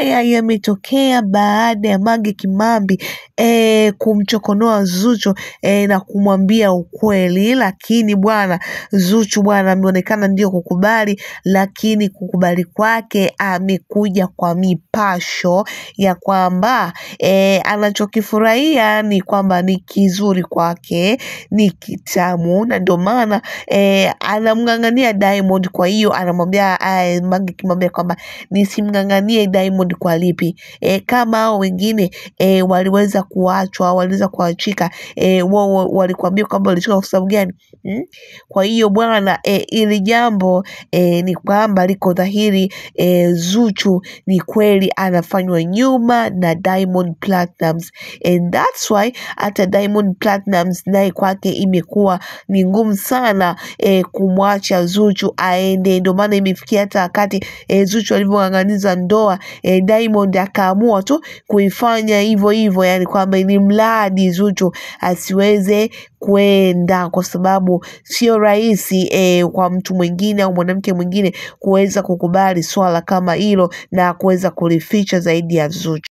haya yametokea baada ya Mange Kimambi kumchokonoa Zuchu na kumwambia ukweli, lakini bwana Zuchu bwana ameonekana ndio kukubali, lakini kukubali kwake amekuja kwa mipasho ya kwamba anachokifurahia ni kwamba ni kizuri kwake, ni kitamu, na ndio maana anamng'ang'ania Diamond. Kwa hiyo anamwambia Mange Kimambi kwamba nisimng'ang'anie Diamond kwa lipi, kama hao wengine waliweza kuachwa, waliweza kuachika, wao walikwambia kwamba walichoka kwa sababu gani? Kwa hiyo bwana ili jambo ni kwamba liko dhahiri, Zuchu ni kweli anafanywa nyuma na Diamond Platnumz, and that's why hata Diamond Platnumz naye kwake imekuwa ni ngumu sana kumwacha Zuchu aende. Ndio maana imefikia hata wakati Zuchu alivyong'ang'aniza ndoa, Diamond akaamua tu kuifanya hivyo hivyo, yani kwamba ili mradi Zuchu asiweze kwenda, kwa sababu sio rahisi kwa mtu mwingine au mwanamke mwingine kuweza kukubali swala kama hilo na kuweza kulificha zaidi ya Zuchu.